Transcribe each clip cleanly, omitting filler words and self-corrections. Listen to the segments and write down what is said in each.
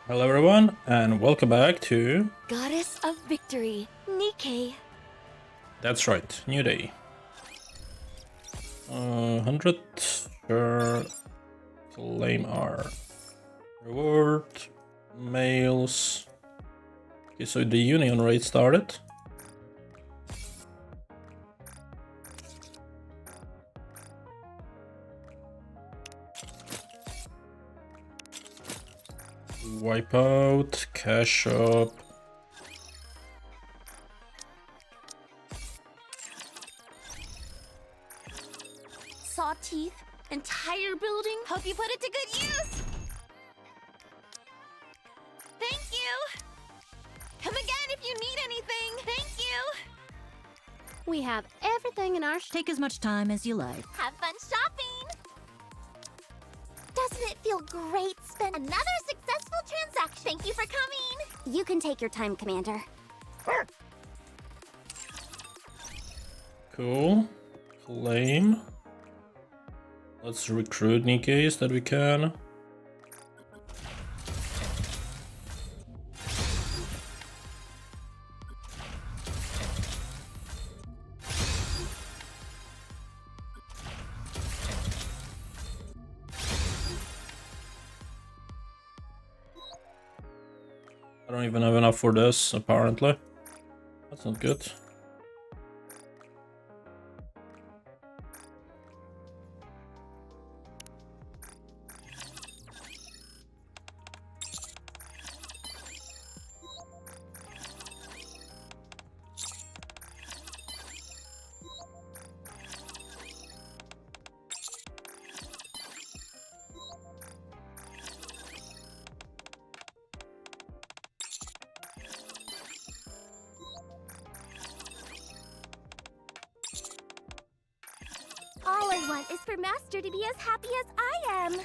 Hello everyone, and welcome back to... Goddess of Victory, Nikke. That's right, new day. 100, sure, claim our reward, males. Okay, so the union raid started. Wipeout, cash up. Saw teeth, entire building. Hope you put it to good use. Thank you. Come again if you need anything. Thank you. We have everything in our Take as much time as you like. Have fun shopping. Doesn't it feel great spend another successful transaction? Thank you for coming. You can take your time, Commander. Cool. Claim. Let's recruit Nikkes that we can. I don't even have enough for this, apparently. That's not good. All I want is for Master to be as happy as I am.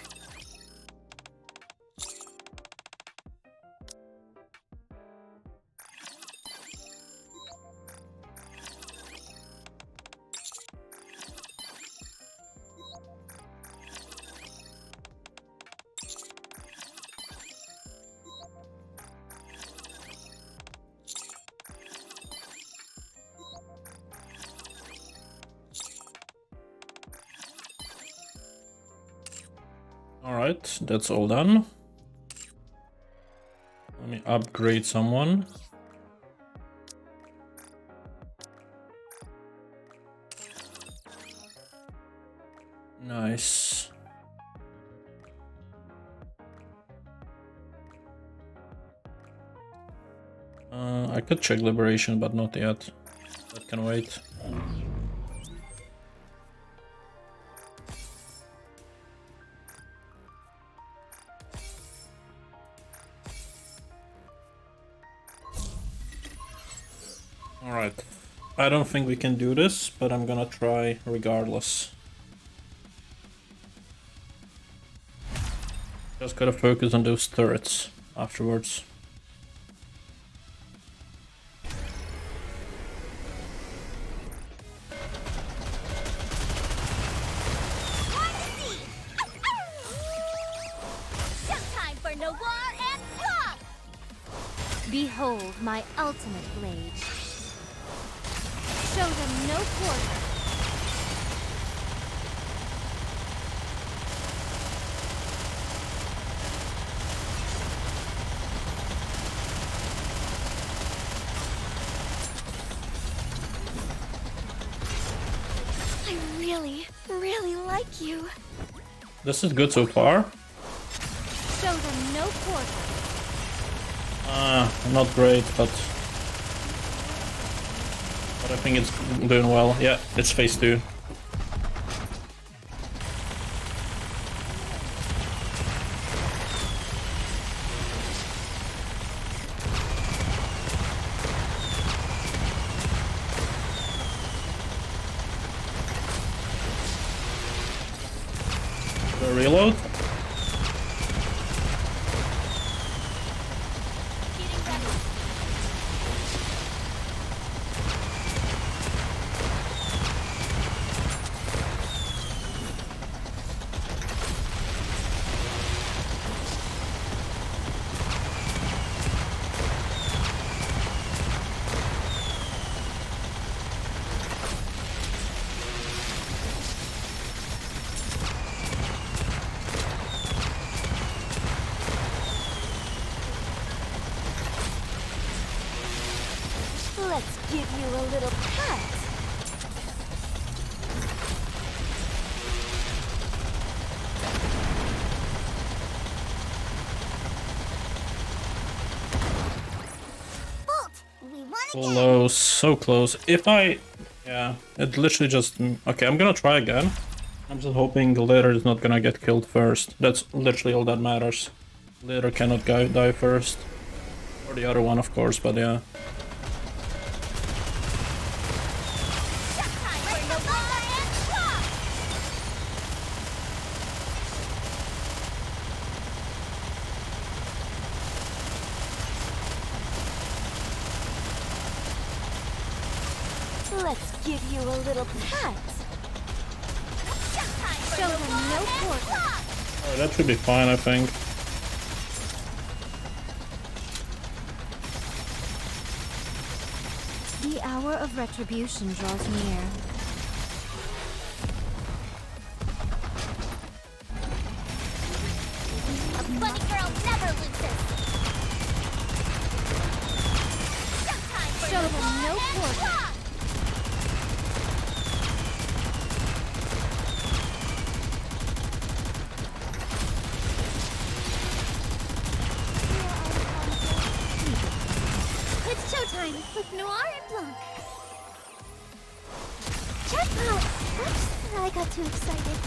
Alright, that's all done. Let me upgrade someone. Nice. I could check liberation, but not yet. That can wait. Alright, I don't think we can do this, but I'm gonna try regardless. Just gotta focus on those turrets afterwards. Showtime for Noir and Rock! Behold my ultimate blade. Show them no quarter. I really like you. This is good so far. Show them no quarter. Not great, but I think it's doing well. Yeah, it's phase 2. Reload. Getting ready. Let's give you a little pet. Close, so close. If I... Yeah, it literally just... Okay, I'm gonna try again. I'm just hoping the leader is not gonna get killed first. That's literally all that matters. Leader cannot die first. Or the other one, of course, but yeah. Let's give you a little pet. Show them no quarter. Alright, that should be fine, I think. The hour of retribution draws near. A bunny girl never loses. Show them no quarter. It's showtime with Noir and Blanc. Jackpot! Oops, I got too excited.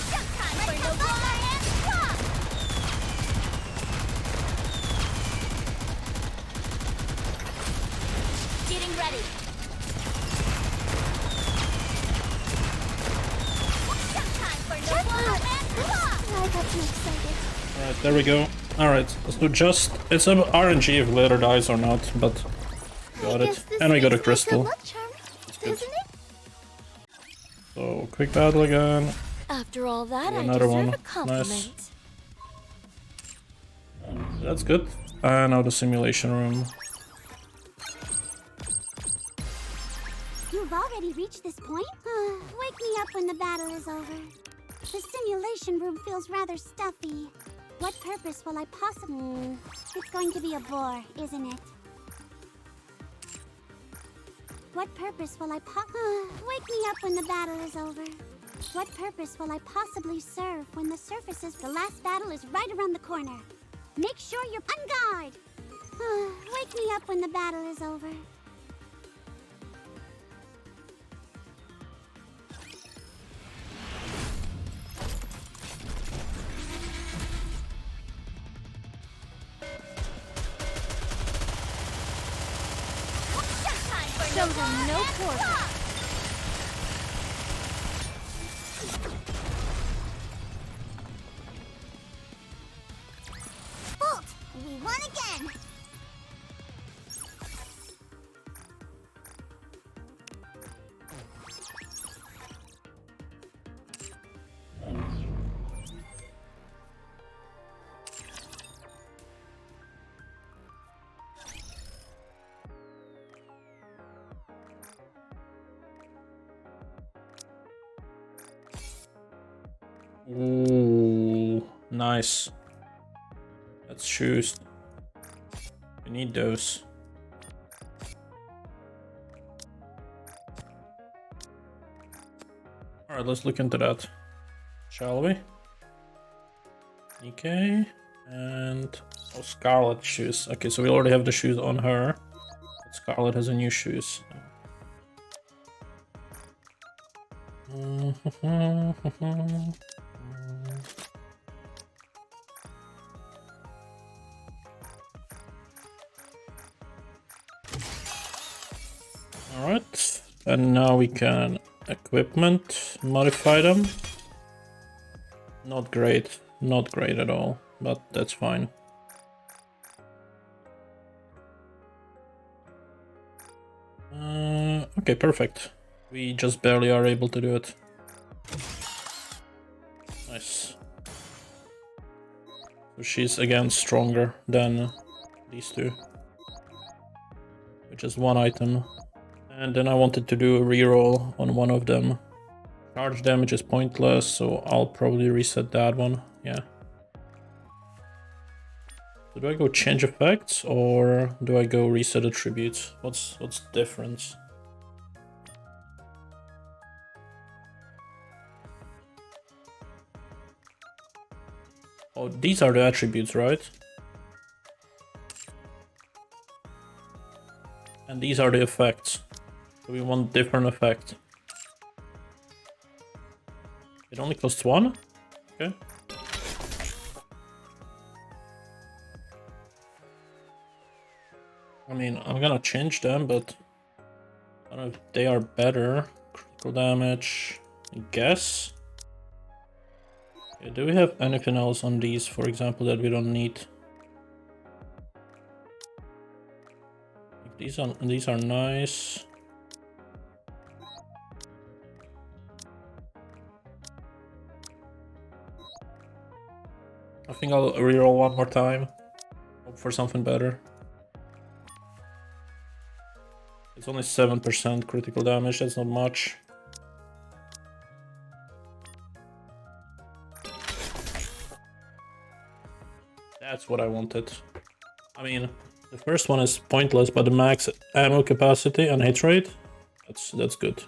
Showtime for Noir and Blanc. Getting ready. I got too excited. Alright, there we go. Alright, so just... It's a RNG if leader dies or not, but... Got it. And we got a crystal. That's good. So, quick battle again. After all that, I Another deserve one. a compliment. Nice. That's good. And now the simulation room. You've already reached this point? Wake me up when the battle is over. The simulation room feels rather stuffy. What purpose will I possibly... It's going to be a bore, isn't it? What purpose will I Wake me up when the battle is over. What purpose will I possibly serve when the surface is... The last battle is right around the corner. Make sure you're on guard! Wake me up when the battle is over. Show them no quarter. Bolt! We won again! Ooh, nice. That's shoes. We need those. Alright, let's look into that. Shall we? Nikke. And... Oh, Scarlet shoes. Okay, so we already have the shoes on her. But Scarlet has a new shoes. Alright, and now we can equipment modify them. Not great at all, but that's fine. Okay, perfect. We just barely are able to do it. Nice. So she's again stronger than these two. Which is one item. And then I wanted to do a reroll on one of them. Charge damage is pointless, so I'll probably reset that one. Yeah. So do I go change effects or do I go reset attributes? What's the difference? Oh, these are the attributes, right? And these are the effects. So we want different effect. It only costs one? Okay. I mean, I'm gonna change them, but I don't know if they are better. Critical damage, I guess. Okay, do we have anything else on these, for example, that we don't need? These are nice. I think I'll reroll one more time. Hope for something better. It's only 7% critical damage, that's not much. That's what I wanted. I mean, the first one is pointless, but the max ammo capacity and hit rate, that's good.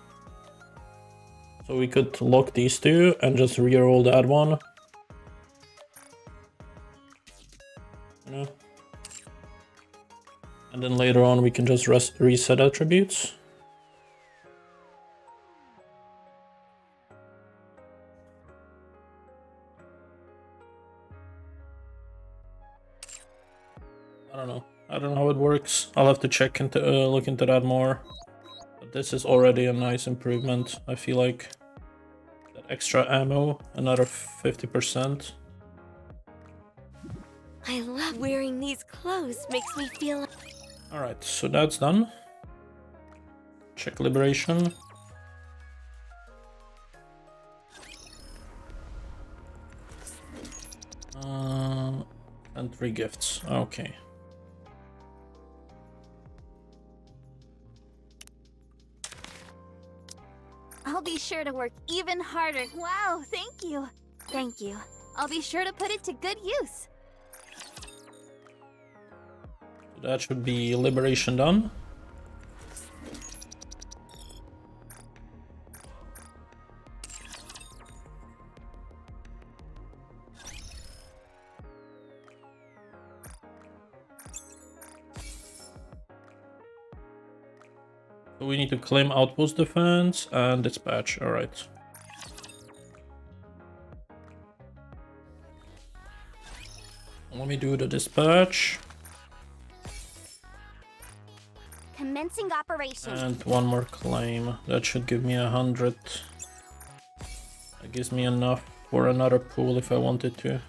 So we could lock these two and just reroll that one. You know? And then later on we can just reset attributes. I don't know how it works. I'll have to check into look into that more. But this is already a nice improvement. I feel like that extra ammo, another 50%. I love wearing these clothes. Makes me feel... Alright, so that's done. Check liberation. And 3 gifts. Okay. I'll be sure to work even harder. Wow, thank you. Thank you. I'll be sure to put it to good use. That should be liberation done. So we need to claim outpost defense and dispatch. All right. Let me do the dispatch. Commencing operation. And one more claim. That should give me 100. That gives me enough for another pool if I wanted to.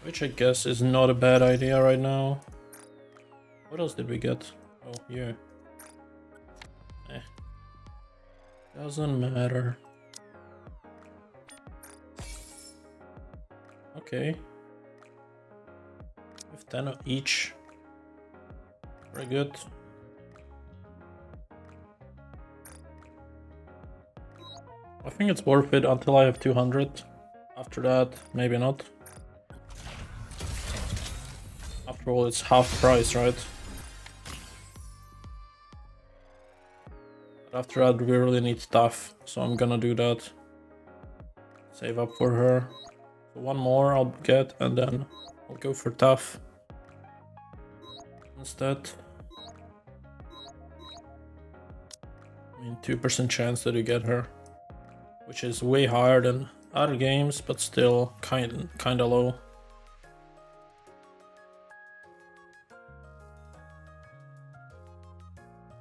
Which I guess is not a bad idea right now. What else did we get? Oh, here. Doesn't matter. Okay. With 10 of each. Very good. I think it's worth it until I have 200. After that, maybe not. After all, it's half price, right? But after that, we really need stuff, so I'm gonna do that. Save up for her. So one more I'll get, and then I'll go for tough instead. I mean, 2% chance that you get her, which is way higher than other games, but still kinda low.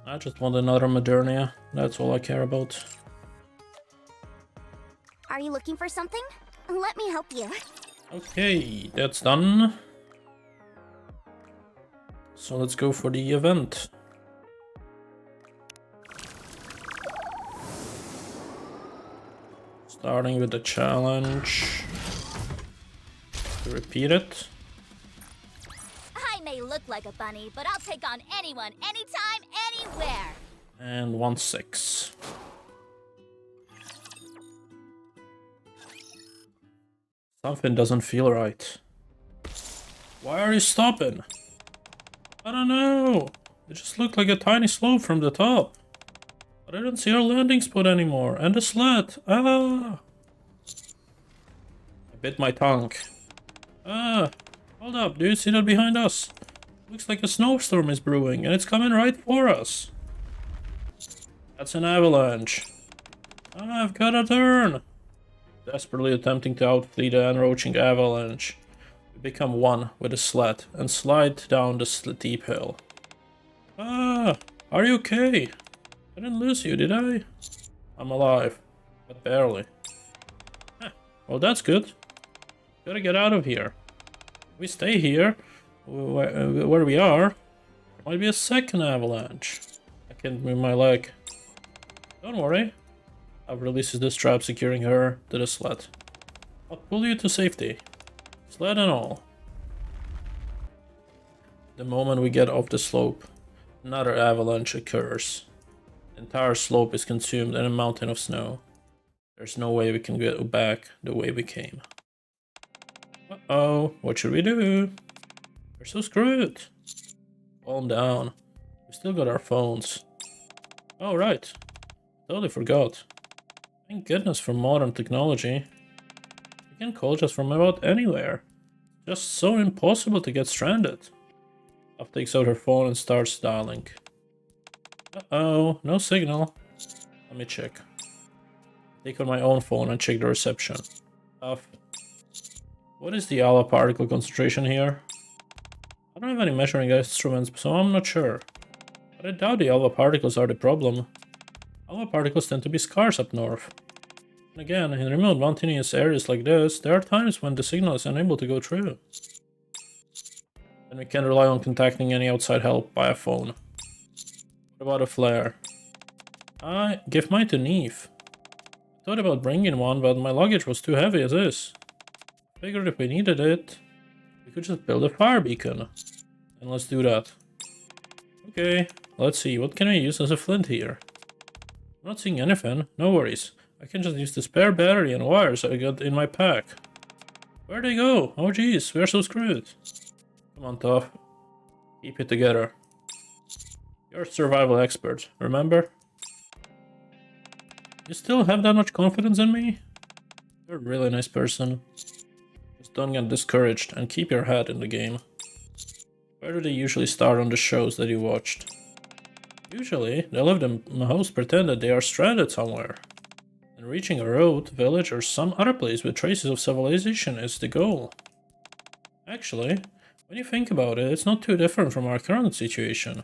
I just want another Modernia. That's all I care about. Are you looking for something? Let me help you. Okay, that's done. So let's go for the event. Starting with the challenge. To repeat it. I may look like a bunny, but I'll take on anyone, anytime, anywhere. And 1-6. Something doesn't feel right. Why are you stopping? I don't know. It just looked like a tiny slope from the top. But I didn't see our landing spot anymore. And the sled. Ah! I bit my tongue. Ah! Hold up. Do you see that behind us? Looks like a snowstorm is brewing and it's coming right for us. That's an avalanche. Ah, I've got to turn. Desperately attempting to outflee the encroaching avalanche. We become one with the sled and slide down the steep hill. Ah, are you okay? I didn't lose you, did I? I'm alive, but barely. Huh. Well, that's good. Gotta get out of here. If we stay here, where we are, might be a second avalanche. I can't move my leg. Don't worry. I've released the strap securing her to the sled. I'll pull you to safety. Sled and all. The moment we get off the slope, another avalanche occurs. The entire slope is consumed in a mountain of snow. There's no way we can get back the way we came. Uh-oh, what should we do? We're so screwed. Calm down. We still got our phones. Oh, right. Totally forgot. Thank goodness for modern technology. You can call just from about anywhere. Just so impossible to get stranded. Uff takes out her phone and starts dialing. Uh-oh, no signal. Let me check. Take out my own phone and check the reception. Uff. What is the alpha particle concentration here? I don't have any measuring instruments, so I'm not sure. But I doubt the alpha particles are the problem. Alpha particles tend to be scarce up north. And again, in remote mountainous areas like this, there are times when the signal is unable to go through. And we can rely on contacting any outside help by a phone. What about a flare? I give mine to Neve. I thought about bringing one, but my luggage was too heavy as is. Figured if we needed it, we could just build a fire beacon. And let's do that. Okay, let's see, what can I use as a flint here? I'm not seeing anything, no worries. I can just use the spare battery and wires I got in my pack. Where'd they go? Oh jeez, we're so screwed. Come on, Tough. Keep it together. You're a survival expert, remember? You still have that much confidence in me? You're a really nice person. Just don't get discouraged and keep your head in the game. Where do they usually start on the shows that you watched? Usually, they let the host pretend that they are stranded somewhere. And reaching a road, village, or some other place with traces of civilization is the goal. Actually, when you think about it, it's not too different from our current situation.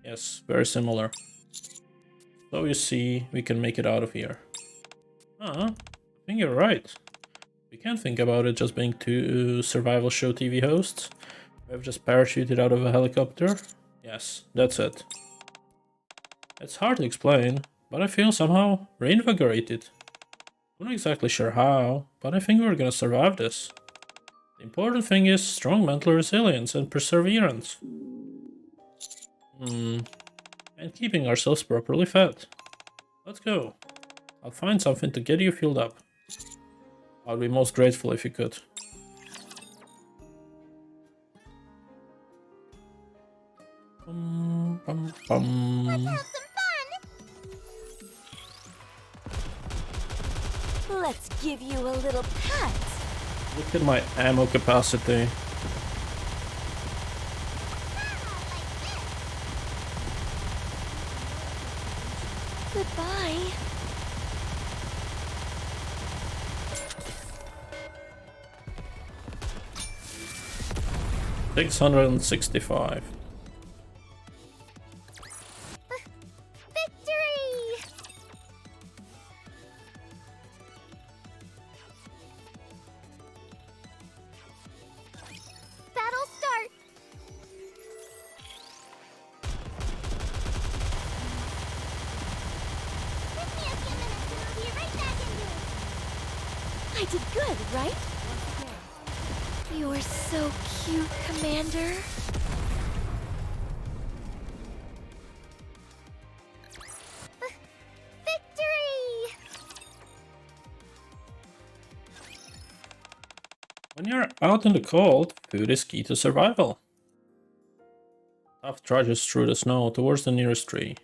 Yes, very similar. So you see, we can make it out of here. I think you're right. We can't think about it just being two survival show TV hosts. We have just parachuted out of a helicopter. Yes, that's it. It's hard to explain, but I feel somehow reinvigorated. I'm not exactly sure how, but I think we're gonna survive this. The important thing is strong mental resilience and perseverance. And keeping ourselves properly fed. Let's go. I'll find something to get you filled up. I'd be most grateful if you could. Let's have some fun! Let's give you a little pat. Look at my ammo capacity. Goodbye. $665. Victory! Battle start! Give me a few minutes and I'll be right back into it. I did good, right? You're so cute, Commander. When you're out in the cold, food is key to survival. Tuff trudges through the snow towards the nearest tree.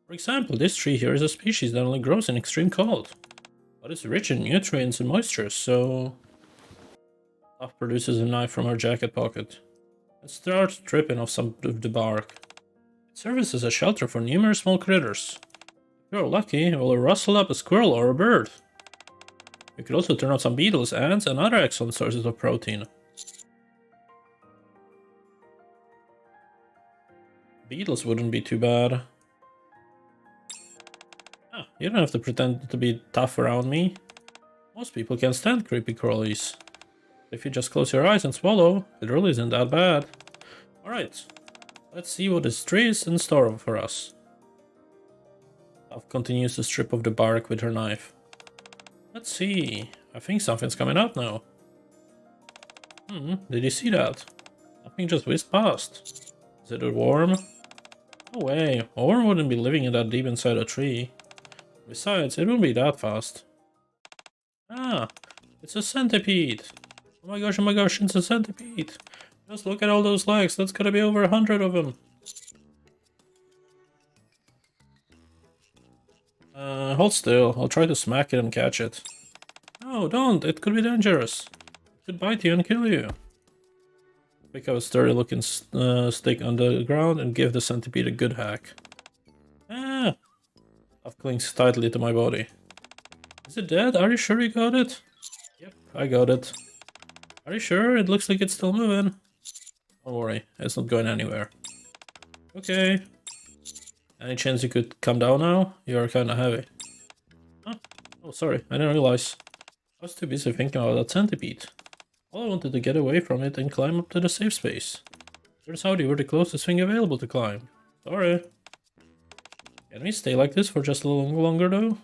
For example, this tree here is a species that only grows in extreme cold, but it's rich in nutrients and moisture, so... Tuff produces a knife from her jacket pocket and starts stripping off some of the bark. It serves as a shelter for numerous small critters. If you're lucky, it will rustle up a squirrel or a bird. You could also turn out some beetles, ants, and other excellent sources of protein. Beetles wouldn't be too bad. Ah, you don't have to pretend to be tough around me. Most people can't stand creepy crawlies. If you just close your eyes and swallow, it really isn't that bad. Alright, let's see what this tree is in store for us. Tuff continues to strip off the bark with her knife. Let's see, I think something's coming out now. Did you see that? Something just whizzed past. Is it a worm? No way, a worm wouldn't be living in that deep inside a tree. Besides, it won't be that fast. Ah, it's a centipede. Oh my gosh, it's a centipede. Just look at all those legs, that's gotta be over 100 of them. Hold still, I'll try to smack it and catch it. No, don't, it could be dangerous. It could bite you and kill you. Pick up a sturdy looking stick on the ground and give the centipede a good hack. Ah! Tuff clings tightly to my body. Is it dead? Are you sure you got it? Yep, I got it. Are you sure? It looks like it's still moving. Don't worry, it's not going anywhere. Okay. Any chance you could come down now? You're kinda heavy. Huh? Oh, sorry, I didn't realize. I was too busy thinking about that centipede. All I wanted to get away from it and climb up to the safe space. Turns out you were the closest thing available to climb. Sorry. Can we stay like this for just a little longer though?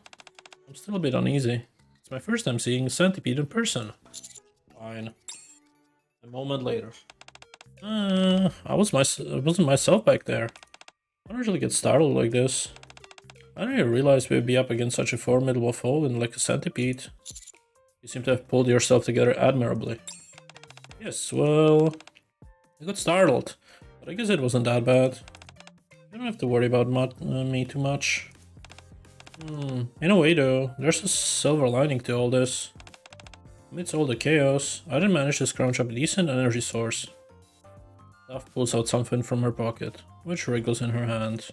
I'm still a bit uneasy. It's my first time seeing a centipede in person. Fine. A moment later. I wasn't myself back there. I don't usually get startled like this. I didn't even realize we'd be up against such a formidable foe in like a centipede. You seem to have pulled yourself together admirably. Yes, well... I got startled, but I guess it wasn't that bad. You don't have to worry about me too much. In a way though, there's a silver lining to all this. Amidst all the chaos, I did manage to scrounge up a decent energy source. Tuff pulls out something from her pocket, which wriggles in her hand.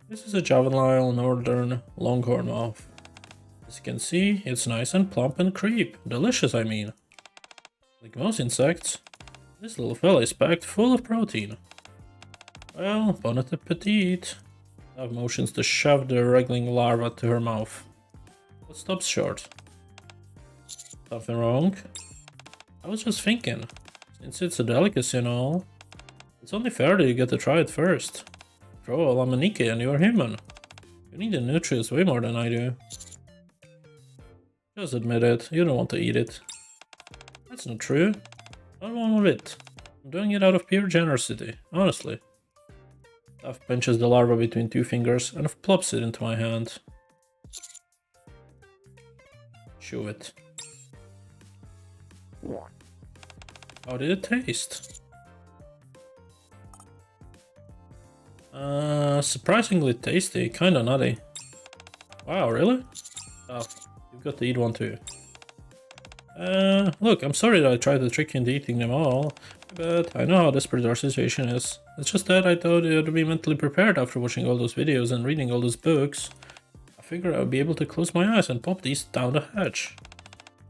This is a juvenile northern longhorn moth. As you can see, it's nice and plump and delicious I mean. Like most insects, this little fella is packed full of protein. Well, bon appetit. Tuff motions to shove the wriggling larva to her mouth, but stops short. Something wrong? I was just thinking, since it's a delicacy and all, it's only fair that you get to try it first. After all, I'm a Nikke and you're human. You need the nutrients way more than I do. Just admit it, you don't want to eat it. That's not true. Not one bit. I'm doing it out of pure generosity, honestly. Tuff pinches the larva between two fingers and plops it into my hand. Chew it. How did it taste? Surprisingly tasty, kinda nutty. Wow, really? Oh, you've got to eat one too. Look, I'm sorry that I tried to trick you into eating them all, but I know how desperate our situation is. It's just that I thought I'd be mentally prepared after watching all those videos and reading all those books. I figured I would be able to close my eyes and pop these down the hatch.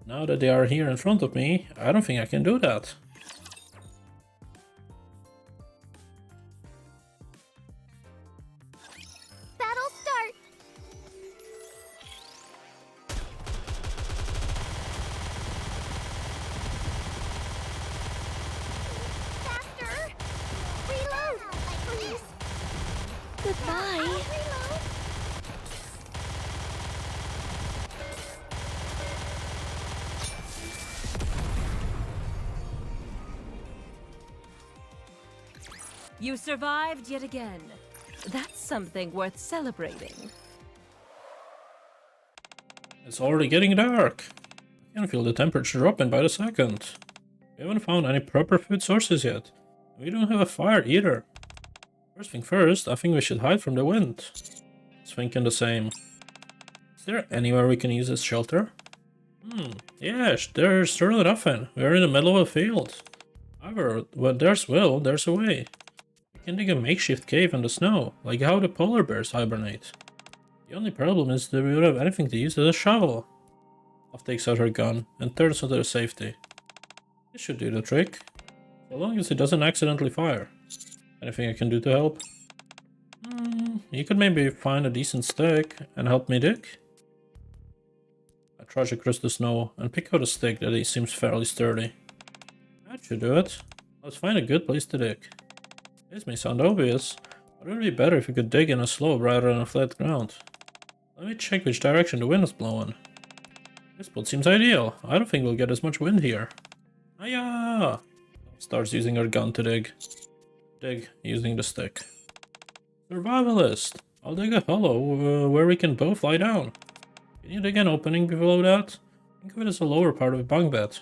Now that they are here in front of me, I don't think I can do that. Battle start! Faster! Reload! Please! Goodbye. Reload! You survived yet again. That's something worth celebrating. It's already getting dark. I I can feel the temperature dropping by the second. We haven't found any proper food sources yet. We don't have a fire either. First thing first, I think we should hide from the wind. I was thinking the same. Is there anywhere we can use as shelter? Yes, there's certainly nothing. We're in the middle of a field. However, when there's will, there's a way. We can dig a makeshift cave in the snow, like how the polar bears hibernate. The only problem is that we don't have anything to use as a shovel. Love takes out her gun and turns onto the safety. This should do the trick, so long as it doesn't accidentally fire. Anything I can do to help? You could maybe find a decent stick and help me dig? I trudge across the snow and pick out a stick that seems fairly sturdy. That should do it. Let's find a good place to dig. This may sound obvious, but it would be better if we could dig in a slope rather than a flat ground. Let me check which direction the wind is blowing. This spot seems ideal. I don't think we'll get as much wind here. Hiya! Starts using her gun to dig. Dig using the stick. Survivalist! I'll dig a hollow where we can both lie down. Can you dig an opening below that? Think of it as the lower part of a bunk bed.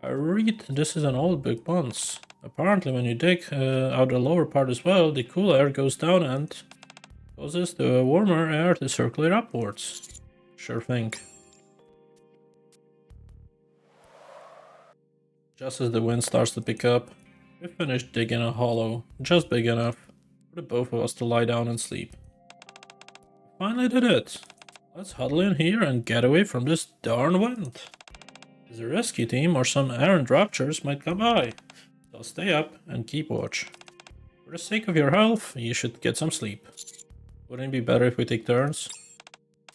I read this is an old book once. Apparently when you dig out the lower part as well, the cool air goes down and causes the warmer air to circulate upwards. Sure thing. Just as the wind starts to pick up, we finish digging a hollow just big enough for the both of us to lie down and sleep. We finally did it. Let's huddle in here and get away from this darn wind. The rescue team or some errant raptures might come by, so stay up and keep watch. For the sake of your health, you should get some sleep. Wouldn't it be better if we take turns?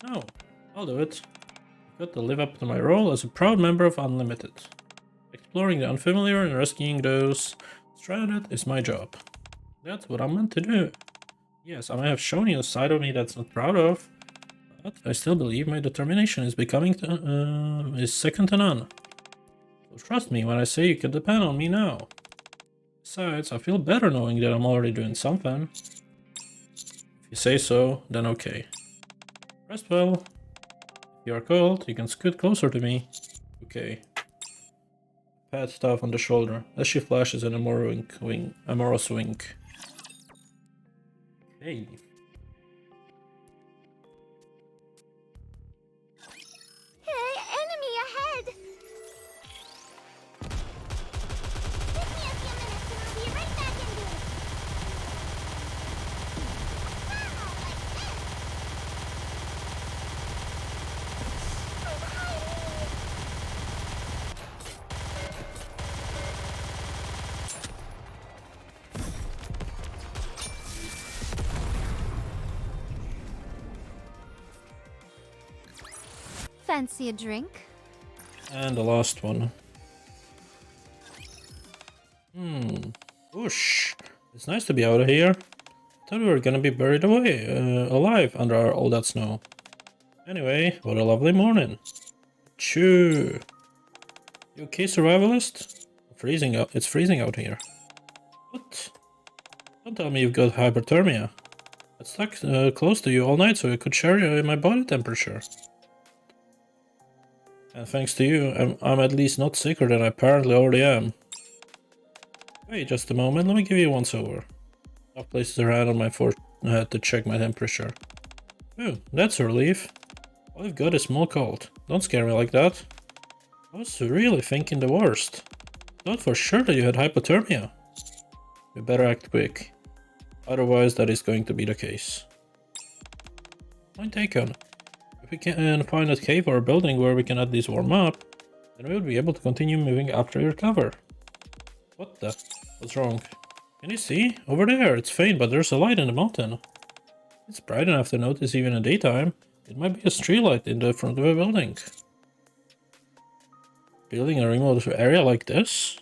No, I'll do it. I've got to live up to my role as a proud member of Unlimited. Exploring the unfamiliar and rescuing those stranded is my job. That's what I'm meant to do. Yes, I may have shown you a side of me that's not proud of, but I still believe my determination is is second to none. So trust me when I say you can depend on me now. Besides, I feel better knowing that I'm already doing something. If you say so, then okay. Rest well. If you are cold, you can scoot closer to me. Okay. Pat Staff on the shoulder as she flashes an amorous wink. Okay. Hey, enemy ahead! Give me a few minutes and I'll be right back into it. Wow, like this! I'm hiding! Fancy a drink? And the last one. Whoosh. It's nice to be out of here. Thought we were gonna be buried away, alive under all that snow. Anyway, what a lovely morning. Choo. You okay, survivalist? Freezing out. It's freezing out here. What? Don't tell me you've got hypothermia. I stuck close to you all night so I could share my body temperature. And thanks to you, I'm at least not sicker than I apparently already am. Wait just a moment, let me give you once over. Doc places her hand on my forehead to check my temperature. Oh, that's a relief. All I've got is small cold. Don't scare me like that. I was really thinking the worst. Thought for sure that you had hypothermia. We better act quick. Otherwise that is going to be the case. Point taken. If we can find a cave or a building where we can at least warm up, then we will be able to continue moving after you recover. What the? What's wrong? Can you see? Over there, it's faint, but there's a light in the mountain. It's bright enough to notice even in daytime. It might be a street light in the front of a building. Building a remote area like this?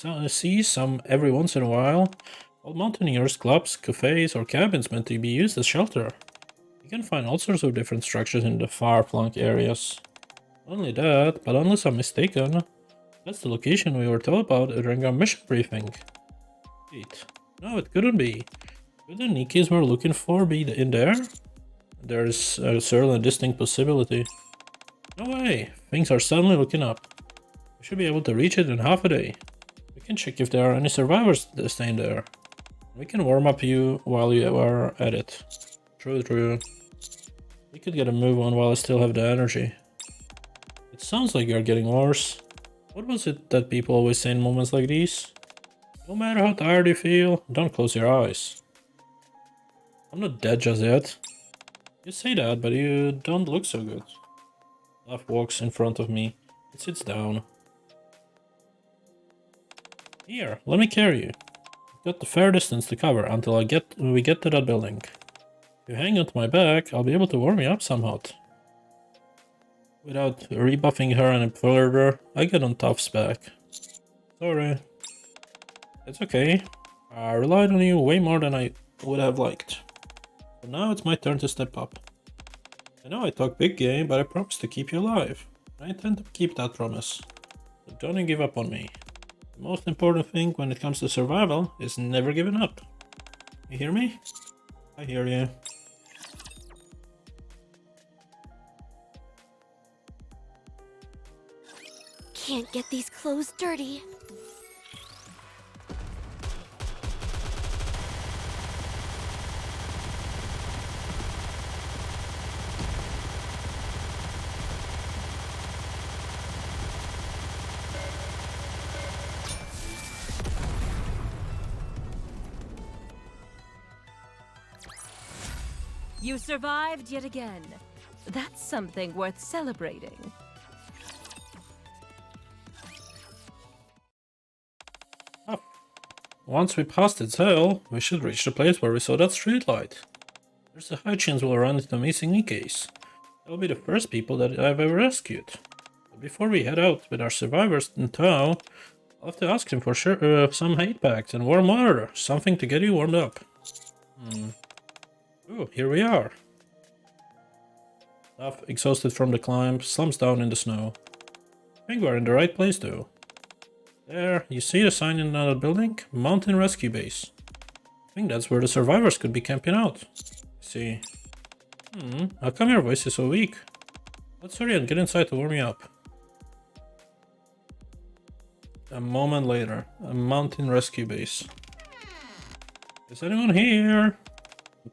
I see some every once in a while. Old mountaineers, clubs, cafes, or cabins meant to be used as shelter. You can find all sorts of different structures in the far-flung areas. Not only that, but unless I'm mistaken, that's the location we were told about during our mission briefing. Wait, no, it couldn't be. Could the Nikkes we're looking for be in there? There's certainly a distinct possibility. No way, things are suddenly looking up. We should be able to reach it in half a day. We can check if there are any survivors staying there. We can warm up you while you are at it. True. We could get a move on while I still have the energy. It sounds like you're getting worse. What was it that people always say in moments like these? No matter how tired you feel, don't close your eyes. I'm not dead just yet. You say that, but you don't look so good. Love walks in front of me. It sits down. Here, let me carry you. I've got the fair distance to cover until we get to that building. If you hang onto my back, I'll be able to warm you up somewhat. Without rebuffing her any further, I get on Tough's back. Sorry. It's okay. I relied on you way more than I would have liked. But now it's my turn to step up. I know I talk big game, but I promise to keep you alive. I intend to keep that promise. So don't give up on me. The most important thing when it comes to survival is never giving up. You hear me? I hear you. Can't get these clothes dirty. You survived yet again. That's something worth celebrating. Oh. Once we passed its hill, we should reach the place where we saw that streetlight. There's a high chance we'll run into missing Nikkes. They'll be the first people that I've ever rescued. But before we head out with our survivors in tow, I'll have to ask him for some hate packs and warm water, something to get you warmed up. Oh, here we are. Duff, exhausted from the climb, slumps down in the snow. I think we're in the right place though. There, you see the sign in another building? Mountain Rescue Base. I think that's where the survivors could be camping out. See. How come your voice is so weak? Let's hurry and get inside to warm you up. A moment later, a mountain rescue base. Is anyone here?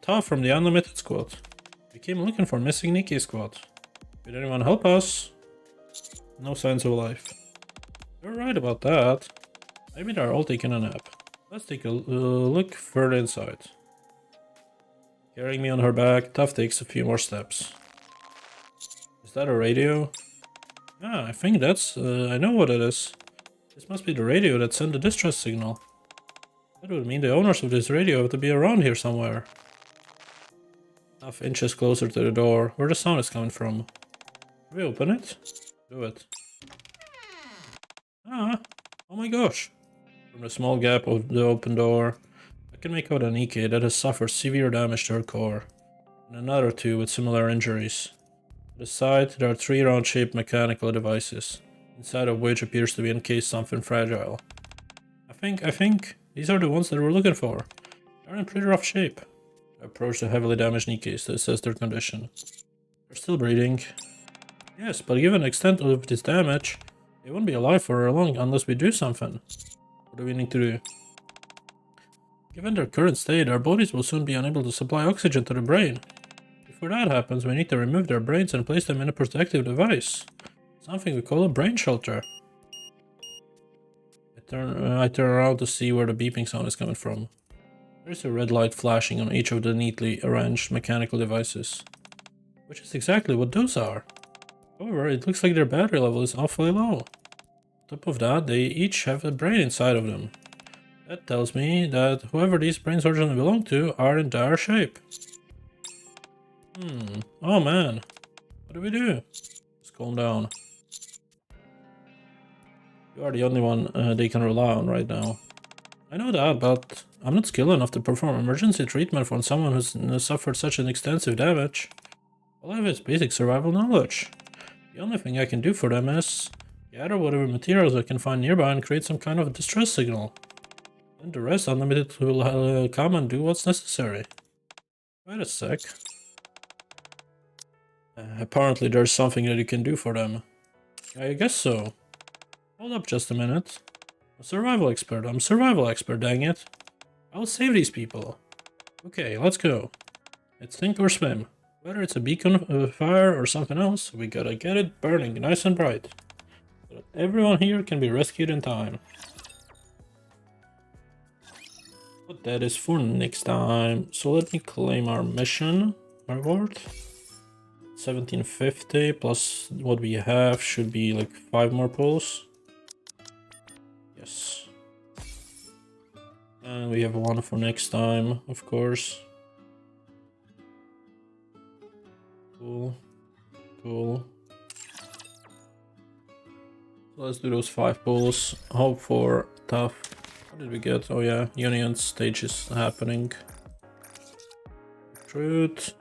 Tough from the Unlimited Squad. We came looking for missing Nikke squad. Did anyone help us? No signs of life. You're right about that. Maybe they're all taking a nap. Let's take a look further inside. Carrying me on her back, Tough takes a few more steps. Is that a radio? Ah, I think that's... I know what it is. This must be the radio that sent the distress signal. That would mean the owners of this radio have to be around here somewhere. Tough inches closer to the door, where the sound is coming from. Can we open it? Do it. Ah! Oh my gosh! From the small gap of the open door, I can make out a Nikke that has suffered severe damage to her core, and another two with similar injuries. To the side, there are three round-shaped mechanical devices, inside of which appears to be encased something fragile. I think these are the ones that we're looking for. They're in pretty rough shape. I approach the heavily damaged Nikkes to assess their condition. They're still breathing. Yes, but given the extent of this damage, they won't be alive for long unless we do something. What do we need to do? Given their current state, our bodies will soon be unable to supply oxygen to the brain. Before that happens, we need to remove their brains and place them in a protective device. Something we call a brain shelter. I turn around to see where the beeping sound is coming from. There's a red light flashing on each of the neatly arranged mechanical devices. Which is exactly what those are. However, it looks like their battery level is awfully low. On top of that, they each have a brain inside of them. That tells me that whoever these brains originally belong to are in dire shape. Oh man. What do we do? Just calm down. You are the only one they can rely on right now. I know that, but I'm not skilled enough to perform emergency treatment on someone who's suffered such an extensive damage. All I have is basic survival knowledge. The only thing I can do for them is gather whatever materials I can find nearby and create some kind of distress signal. And the rest, Unlimited, will come and do what's necessary. Wait a sec. Apparently there's something that you can do for them. I guess so. Hold up just a minute. I'm a survival expert. I'm a survival expert, dang it. I'll save these people. Okay, let's go. It's sink or swim. Whether it's a beacon of fire or something else, we gotta get it burning nice and bright. So that everyone here can be rescued in time. But that is for next time. So let me claim our mission reward. 1750 plus what we have should be like 5 more pulls. Yes. And we have one for next time, of course. Cool. Cool. So let's do those 5 pulls. Hope for tough. What did we get? Oh yeah, Union stage is happening. Truth.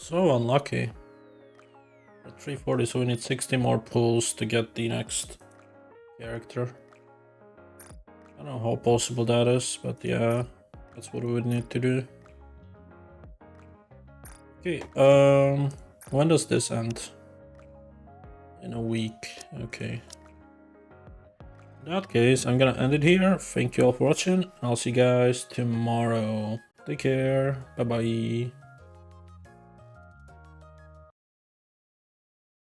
So unlucky. We're at 340, so we need 60 more pulls to get the next character. I don't know how possible that is, but yeah, that's what we would need to do. Okay, when does this end? In a week, okay. In that case, I'm gonna end it here. Thank you all for watching. I'll see you guys tomorrow. Take care, bye bye.